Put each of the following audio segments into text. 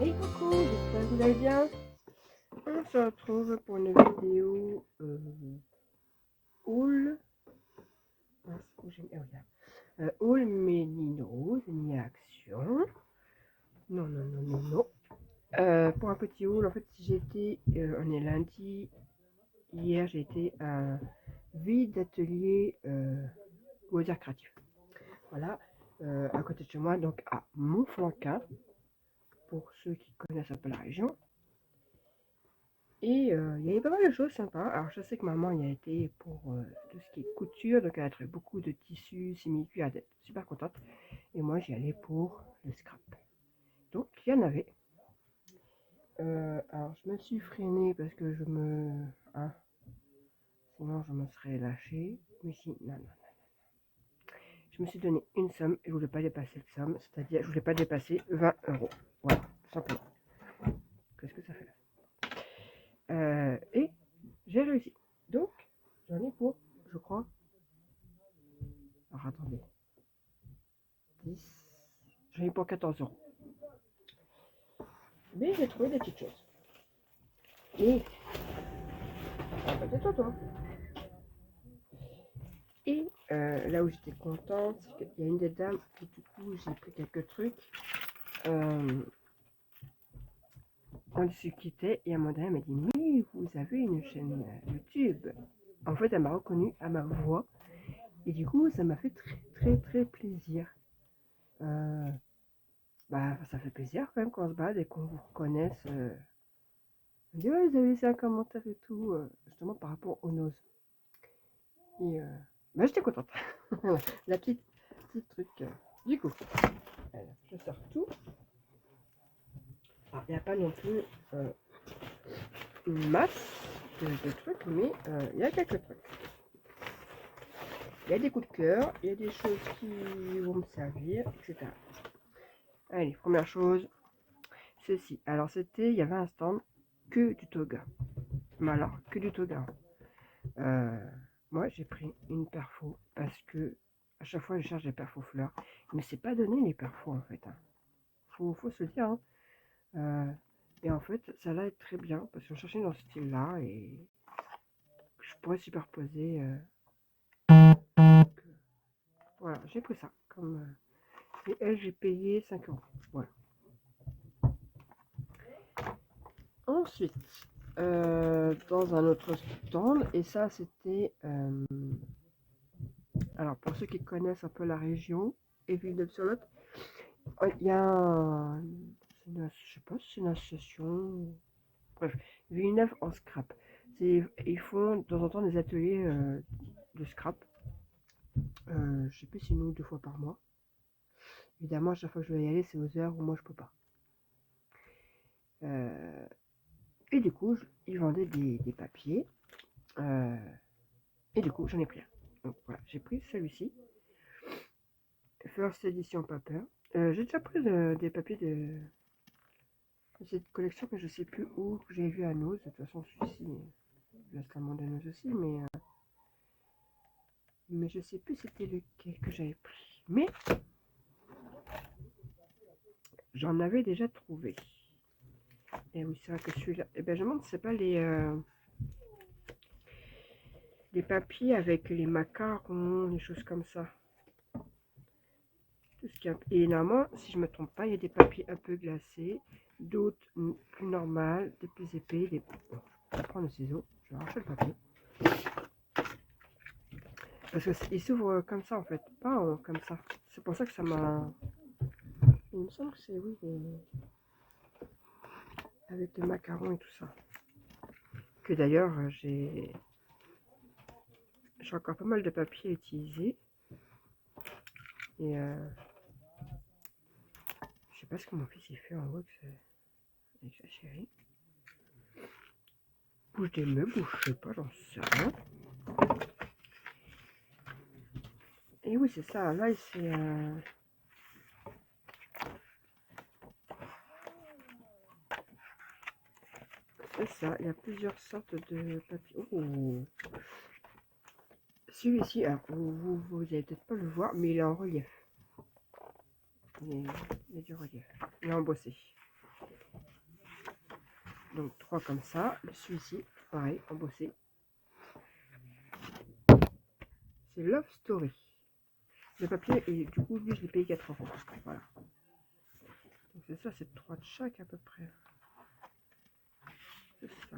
Hey coucou, j'espère que vous allez bien. On se retrouve pour une vidéo haul. Haul mais ni rose ni action. Non, non, non, non, non. Pour un petit haul, en fait, j'étais, on est lundi. Hier, j'ai été à un vide atelier loisirs créatifs. Voilà, à côté de chez moi, donc à Montflanquin, pour ceux qui connaissent un peu la région. Et il y avait pas mal de choses sympas. Alors je sais que maman y a été pour tout ce qui est couture, donc elle a trouvé beaucoup de tissus, simili-cuir, elle était super contente. Et moi j'y allais pour le scrap. Donc il y en avait. Alors je me suis freinée parce que je me... Hein, sinon je me serais lâchée. Mais si, non, non, non. Je me suis donné une somme et je voulais pas dépasser cette somme, c'est-à-dire je voulais pas dépasser 20 euros. Voilà, tout simplement. Qu'est-ce que ça fait là? Et j'ai réussi. Donc j'en ai pour, je crois, alors attendez, 10, j'en ai pour 14 euros. Mais j'ai trouvé des petites choses. Et, peut-être toi. Et là où j'étais contente, c'est qu'il y a une des dames, et du coup j'ai pris quelques trucs. On discutait et à un moment donné, elle m'a dit: mais vous avez une chaîne YouTube. En fait, elle m'a reconnue à ma voix. Et du coup, ça m'a fait très très très plaisir. Bah, ça fait plaisir quand même qu'on se balade et qu'on vous reconnaisse. Elle dit: ouais, vous avez laissé un commentaire et tout, justement par rapport aux noses. Et bah, j'étais contente. La petite truc. Du coup, voilà, je sors tout. Alors, il n'y a pas non plus une masse de trucs, mais il y a quelques trucs. Il y a des coups de cœur, il y a des choses qui vont me servir, etc. Allez, première chose, ceci. Alors, c'était, il y avait un stand que du toga. Mais alors, que du toga. Moi, j'ai pris une perfo parce que à chaque fois, je cherche des perfos fleurs. Mais c'est pas donné les perfos en fait. Hein. Faut se le dire. Hein. Et en fait, ça là est très bien parce qu'on cherchait dans ce style-là et je pourrais superposer. Donc, voilà, j'ai pris ça. Et elle, j'ai payé 5 euros. Voilà. Ensuite, dans un autre stand, et ça c'était. Alors, pour ceux qui connaissent un peu la région et Villeneuve-sur-Lot, il y a je sais pas si c'est une association. Bref, Villeneuve en scrap. Ils font de temps en temps des ateliers de scrap. Je sais plus si 1 ou 2 fois par mois. Évidemment, à chaque fois que je dois y aller, c'est aux heures où moi je peux pas. Et du coup, ils vendaient des papiers. Et du coup, j'en ai pris un. Donc voilà, j'ai pris celui-ci. First Edition Paper. J'ai déjà pris des papiers de cette collection, mais je sais plus où. J'ai vu à Nose. De toute façon, celui-ci, je laisse la main de Nose aussi, mais je sais plus c'était lequel que j'avais pris. Mais j'en avais déjà trouvé. Et oui, c'est vrai que celui-là. Et ben, je me demande si c'est pas les papiers avec les macarons, les choses comme ça. Tout ce qui a... Et normalement, si je me trompe pas, il y a des papiers un peu glacés, d'autres plus normales, des plus épais. Bon, je vais prendre le ciseau, je vais arracher le papier. Parce qu'il s'ouvre comme ça en fait, pas comme ça. C'est pour ça que ça m'a... Il me semble que c'est oui, avec les macarons et tout ça. Que d'ailleurs, j'ai encore pas mal de papier à utiliser. Et je sais pas ce que mon fils il fait en wax avec sa chérie. Bouge des meubles ou je sais pas, j'en sais rien. Et oui, c'est ça. Là, c'est... c'est ça. Il y a plusieurs sortes de papier. Oh. Celui-ci, alors, vous allez peut-être pas le voir, mais il est en relief. Il y a du relief. Il est embossé. Donc 3 comme ça. Celui-ci, pareil, embossé. C'est Love Story. Le papier, et du coup, lui, je l'ai payé 4 euros. Voilà. Donc c'est ça, c'est 3 de chaque à peu près. C'est ça.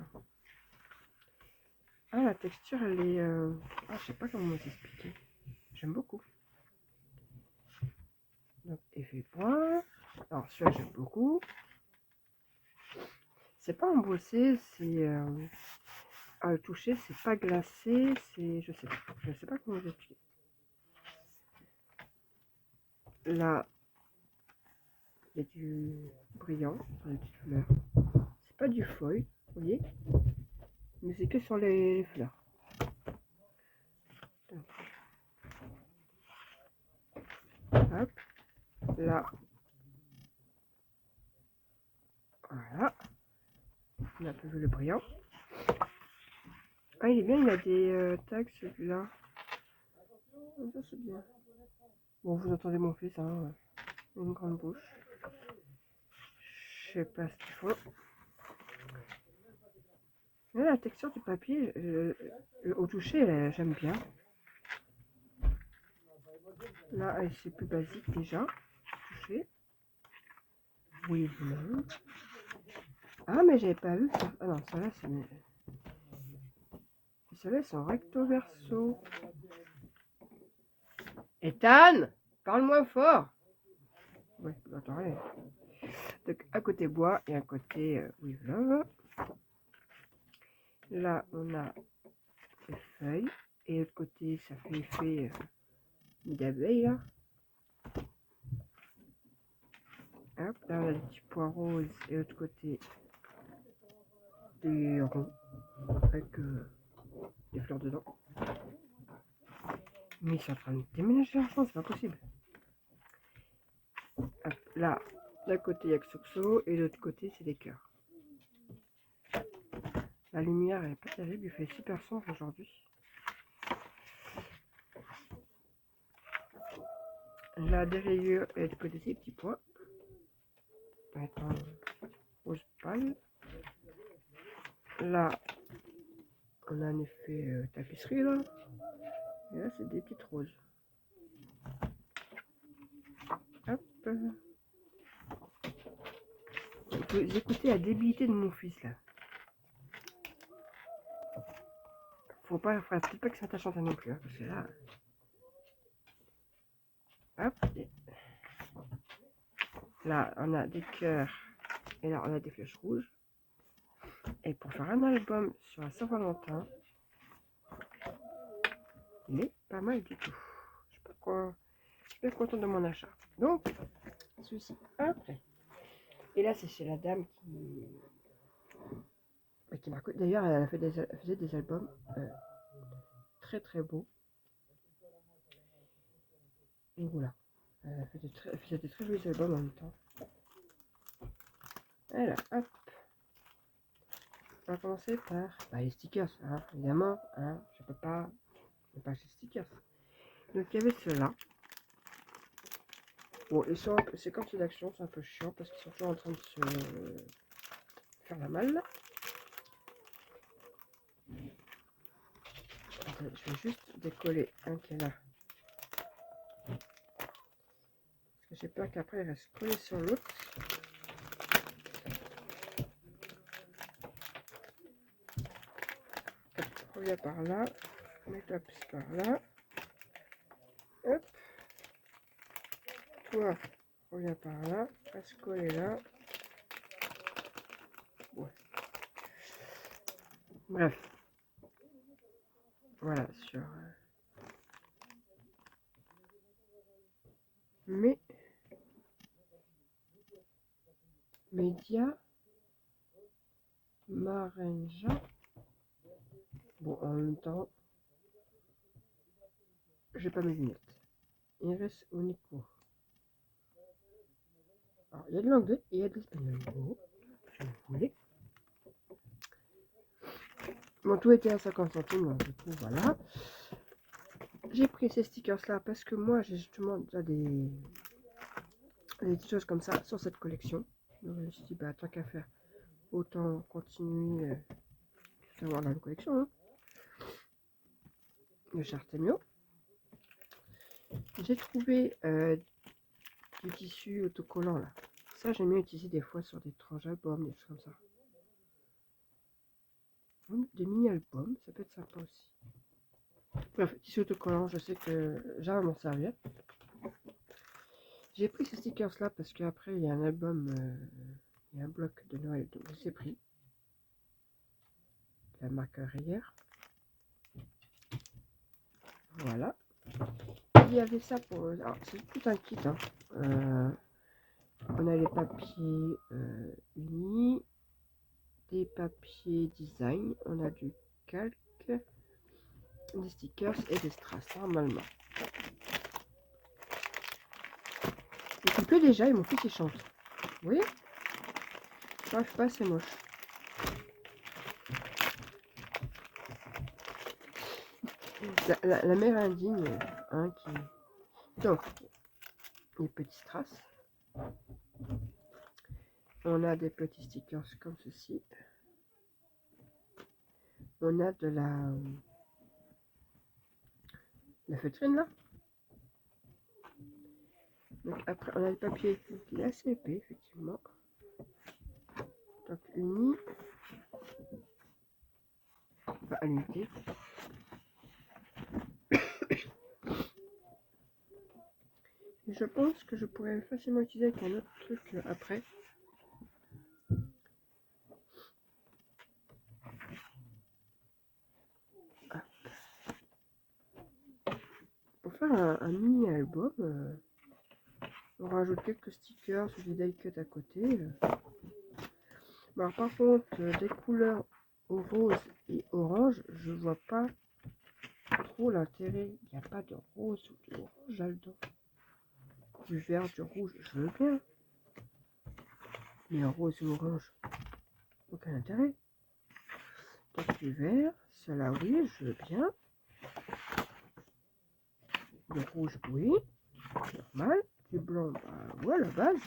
Ah, la texture, elle est... Ah, je sais pas comment vous expliquer. J'aime beaucoup. Donc, effet point. Alors, celui-là, j'aime beaucoup. C'est pas embossé, c'est... à le toucher, c'est pas glacé, c'est... Je sais pas comment vous expliquer. Là, il y a du brillant sur les petites fleurs. C'est pas du foil, vous voyez, mais c'est que sur les fleurs. Hop, là, voilà, on a un peu vu le brillant. Ah, il est bien, il a des tags celui-là. Ça c'est bien. Bon, vous entendez mon fils, hein, une grande bouche. Je sais pas ce qu'ils font. Mais la texture du papier, au toucher, j'aime bien. Là, c'est plus basique déjà. Toucher. Oui, non. Ah, mais j'avais pas vu ça. Ah non, celle-là, c'est... Celle-là, c'est en recto verso. Ethan, parle moins fort. Ouais, j'entends rien. Donc, à côté bois et à côté with love. Là, on a les feuilles. Et de l'autre côté, ça fait effet d'abeille, là. Hop, là, on a des petits pois roses. Et de l'autre côté, des ronds. Avec des fleurs dedans. Mais ils sont en train de déménager en France, c'est pas possible. Hop, là, d'un côté, il y a que Soxo. Et de l'autre côté, c'est des cœurs. La lumière, elle est pas terrible. Il fait super sombre aujourd'hui. La dérayure est de côté ces petits pois. Attends, rose pâle. Là, on a un effet tapisserie là. Et là, c'est des petites roses. Hop. Vous écoutez la débilité de mon fils là. Faut pas, peut-être pas que ça t'achante non plus, hein, parce que là. Hop. Là, on a des cœurs. Et là, on a des flèches rouges. Et pour faire un album sur la Saint-Valentin, il est pas mal du tout. Je sais pas quoi. Je suis bien content de mon achat. Donc, celui-ci. Après. Et là, c'est chez la dame qui m'a... D'ailleurs, elle faisait des albums très très beaux. Et voilà. Elle faisait des très jolis albums en même temps. Voilà, hop. On va commencer par les stickers, hein, évidemment. Hein, je peux pas ne pas acheter stickers. Donc il y avait ceux-là. Bon, c'est comme c'est d'action, c'est un peu chiant parce qu'ils sont toujours en train de se faire la malle. Attends, je vais juste décoller un qui est là. Parce que j'ai peur qu'après il reste collé sur l'autre. Reviens par là. Mets ta puce par là. Hop. Toi, reviens par là. Reste collé là. Ouais. Bref. Voilà, sur Média Marenja. Bon, en même temps, j'ai pas mes lunettes. Iris Unico. Alors, il y a de l'anglais et il y a de l'espagnol. Oh, si vous voulez. Bon, tout était à 50 centimes, donc du coup, voilà. J'ai pris ces stickers-là parce que moi, j'ai justement déjà des petites choses comme ça sur cette collection. Donc, je me suis dit, bah, tant qu'à faire, autant continuer d'avoir la même collection. Hein. Le Chartemio. J'ai trouvé du tissu autocollant là. Ça, j'aime bien utiliser des fois sur des tranches albums, des choses comme ça. Des mini-albums, ça peut être sympa aussi. Bref, tissu autocollant, je sais que j'arrive à m'en servir. J'ai pris ces stickers là parce qu'après il y a un album, il y a un bloc de Noël, donc je les ai pris. La marque Rier. Voilà. Il y avait ça pour... Alors, c'est tout un kit. Hein. On a les papiers unis, des papiers design, on a du calque, des stickers et des strass normalement. Il pleut déjà et mon fils il chante. Vous voyez? Je suis pas assez moche. La mère indigne, hein, qui... Donc, les petits strass. On a des petits stickers comme ceci. On a de la feutrine là. Donc après, on a le papier qui est assez épais, effectivement. Donc uni, enfin à l'unité. Je pense que je pourrais facilement utiliser avec un autre truc après. Ah. Pour faire un mini-album, on rajoute quelques stickers ou des die cuts à côté. Bon, alors, par contre, des couleurs au rose et orange, je vois pas trop l'intérêt. Il n'y a pas de rose ou de orange là-dedans. Du vert, du rouge, je veux bien. Mais en rose ou orange, aucun intérêt. Donc du vert, cela oui, je veux bien. Le rouge, oui, normal. Du blanc, bah ouais, la base.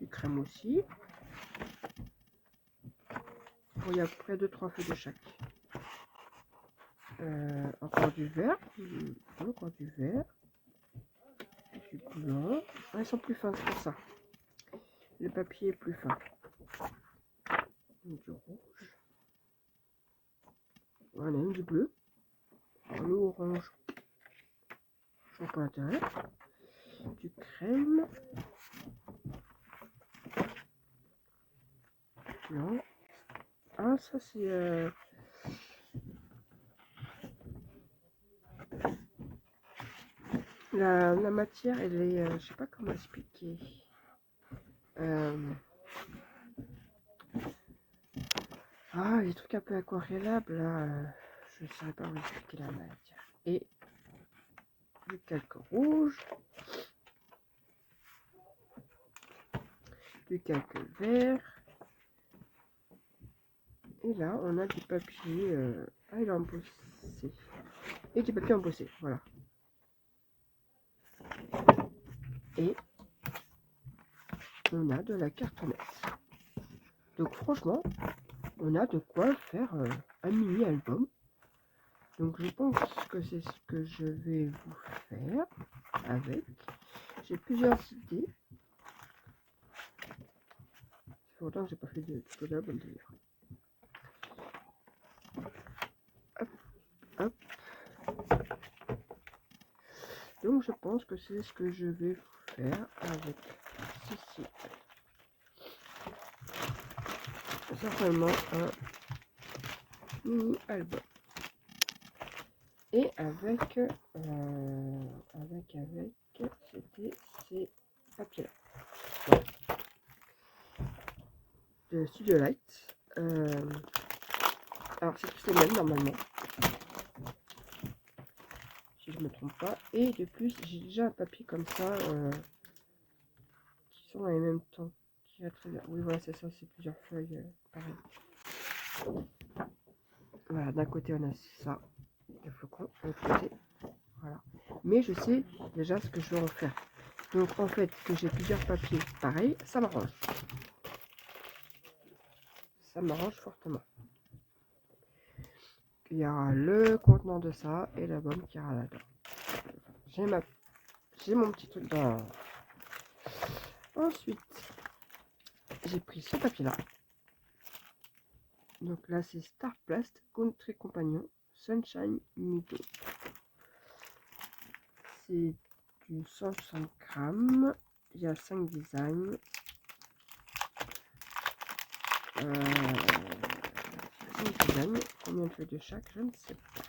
Du crème aussi. Bon, il y a à peu près 2-3 feuilles de chaque. Encore du vert. Encore du vert. Du blanc. Ah, ils sont plus fins, c'est pour ça. Le papier est plus fin. Du rouge. Voilà, même du bleu. Le orange. Je vois pas l'intérêt. Du crème. Blanc. Ah, ça c'est... La matière, elle est... je sais pas comment expliquer. Ah, les trucs un peu aquarellables, là, je ne saurais pas vous expliquer la matière. Et du calque rouge, du calque vert, et là, on a du papier, il est embossé, et du papier embossé, voilà. Et on a de la cartonnette. Donc franchement, on a de quoi faire un mini album. Donc je pense que c'est ce que je vais vous faire avec. J'ai plusieurs idées. Ça fait longtemps que j'ai pas fait de d'album d'ailleurs. Hop, hop. Donc je pense que c'est ce que je vais vous faire avec ceci. Certainement un mini album. Et avec c'était ces papiers là. Voilà. De Studio Light. Alors c'est tous les mêmes normalement. Si je me trompe pas. Et de plus j'ai déjà un papier comme ça qui sont dans les mêmes temps. Qui va très bien. Oui voilà c'est ça, c'est plusieurs feuilles pareil. Voilà, d'un côté on a ça, le flocon, de l'autre côté, voilà. Mais je sais déjà ce que je vais en faire. Donc en fait, que j'ai plusieurs papiers pareil, ça m'arrange. Ça m'arrange fortement. Il y aura le contenant de ça et l'album qui ira là-dedans. J'ai mon petit truc dans. Ensuite, j'ai pris ce papier-là. Donc là, c'est Star Plast Country Compagnon Sunshine Mito. C'est du 160 grammes. Il y a 5 designs. 5 designs. Combien de feuilles de chaque, je ne sais pas.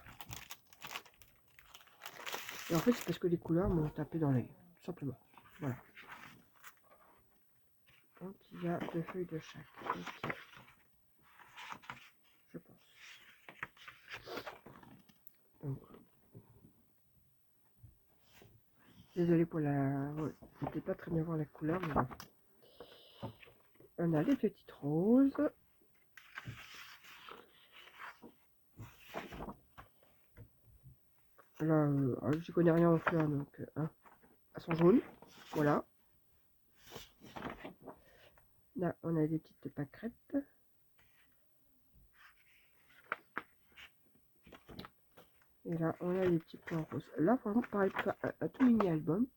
Et en fait, c'est parce que les couleurs m'ont tapé dans l'œil, tout simplement. Voilà. Donc, il y a 2 feuilles de chaque. Okay. Je pense. Donc, désolé pour la... Ouais, je ne peux pas très bien voir la couleur, mais bon. On a les petites roses. Là, je connais rien en fleurs, donc hein, elles sont jaunes. Voilà. Là, on a des petites pâquerettes. Et là, on a des petits points roses. Là, franchement, pareil, pour faire un tout mini album.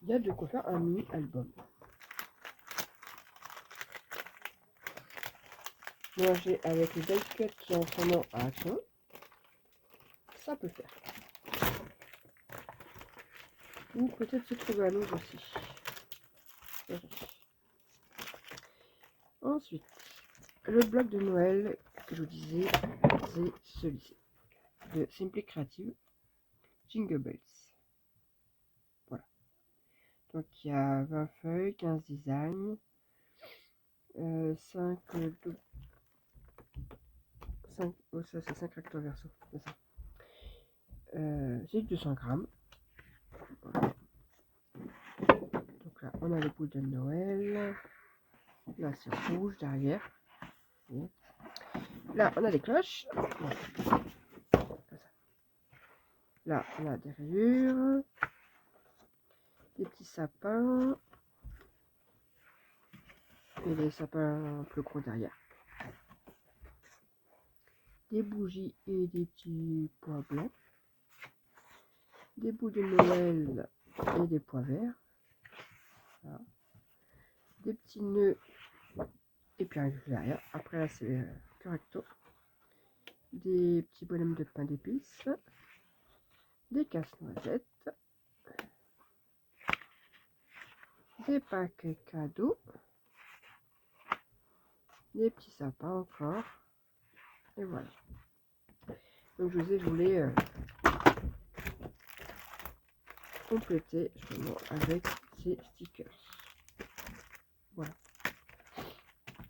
Il y a de quoi faire un mini album. Mélanger avec les die cut qui en sont à action. Ça peut faire. Ou peut-être se trouver à l'eau aussi. Ensuite, le bloc de Noël que je vous disais, c'est celui-ci. De Simply Creative Jingle Bells. Voilà. Donc il y a 20 feuilles, 15 designs, 5, oh ça c'est 5 recto verso, c'est ça. C'est 200 grammes. Voilà. Donc là on a les boules de Noël. Là c'est rouge derrière. Là on a les cloches. Voilà. Comme ça. Là on a des rayures. Des petits sapins. Et les sapins plus gros derrière. Des bougies et des petits pois blancs. Des boules de Noël et des pois verts. Voilà. Des petits nœuds et puis un derrière. Après là c'est correcto. Des petits bonhommes de pain d'épices. Des casse-noisettes. Des paquets cadeaux. Des petits sapins encore. Et voilà. Donc je voulais compléter justement avec ces stickers. Voilà.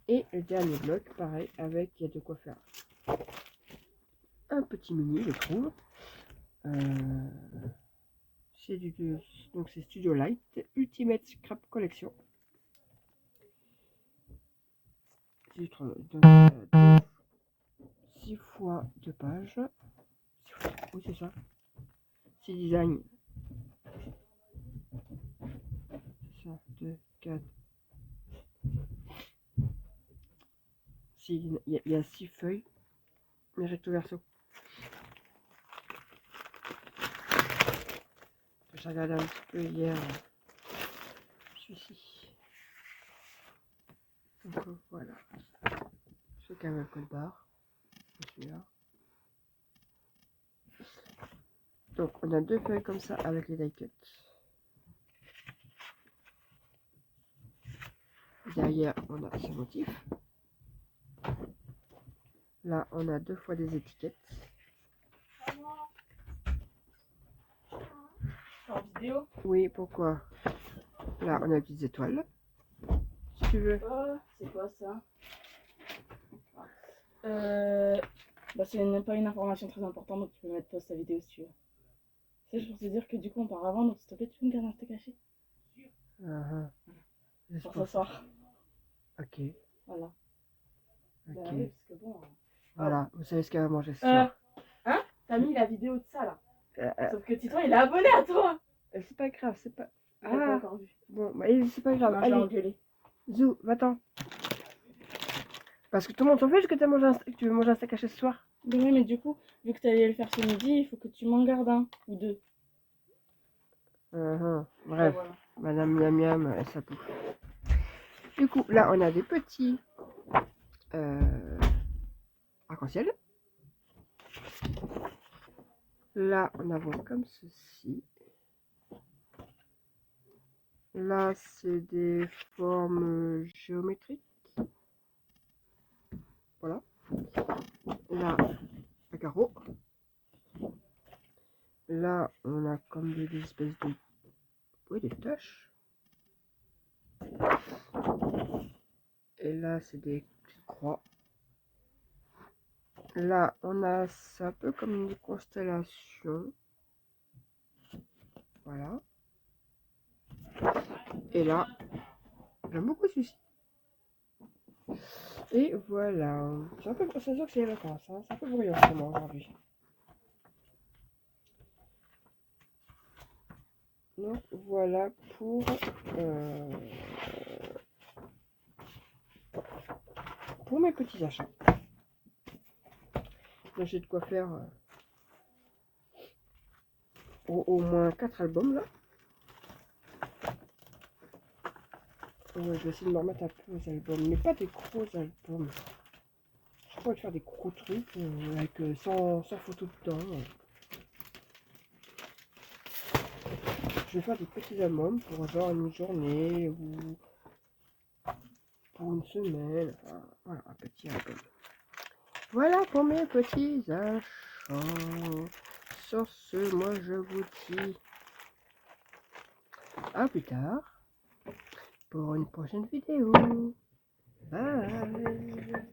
Et le dernier bloc, pareil, avec, il y a de quoi faire un petit mini, je trouve. C'est donc c'est Studio Light Ultimate Scrap Collection. Donc 6 fois 2 pages. Oui, c'est ça. 6 designs. C'est ça, 2, 4. Il y a 6 feuilles. Mais recto verso. J'ai regardé un petit peu hier. Celui-ci. Donc voilà. Je fais quand même un code barre. Celui-là. Donc on a 2 feuilles comme ça avec les die cut. Derrière on a ce motif. Là on a 2 fois des étiquettes. En vidéo? Oui, pourquoi? Là on a des petites étoiles. Si tu veux. Oh, c'est quoi ça? Bah c'est pas une information très importante, donc tu peux mettre pause ta vidéo si tu veux. C'est juste pour te dire que du coup on part avant, donc s'il te plaît tu peux me garder un steak caché pour ce soir. Ok. Voilà. Ok. Bah oui, parce que bon. Voilà, vous savez ce qu'elle va manger ce soir. Hein? T'as mis la vidéo de ça là. Euh, Sauf que Titouan il est abonné à toi. c'est pas grave, c'est pas... Il l'a pas Ah, encore vu. bon, bah, c'est pas grave. Non, je l'ai Allez, engueulé. Zou, va-t'en. Parce que tout le monde s'en fiche que tu veux manger un steak haché ce soir. Mais oui, mais du coup, vu que t'allais le faire ce midi, il faut que tu m'en gardes un ou deux. Bref, Voilà. Madame Miam Miam, elle s'appelle. Du coup, là, on a des petits arc-en-ciel. Là, on a comme ceci. Là, c'est des formes géométriques. Voilà. Là, un carreau. Là, on a comme des espèces de... Oui, des taches. Et là, c'est des petites croix. Là, on a... C'est un peu comme une constellation. Voilà. Et là, j'aime beaucoup celui-ci. Et voilà. C'est un peu... C'est sûr que c'est les vacances. Hein. C'est un peu bruyant pour moi aujourd'hui. Donc voilà pour mes petits achats. Donc j'ai de quoi faire au moins 4 albums là. Ouais, je vais essayer de me remettre un peu aux albums, mais pas des gros albums. Je pourrais faire des gros trucs avec sans photo dedans. Je vais faire des petits albums pour genre une journée ou pour une semaine. Enfin, voilà, un petit album. Voilà pour mes petits achats. Sur ce, moi je vous dis à plus tard pour une prochaine vidéo. Bye.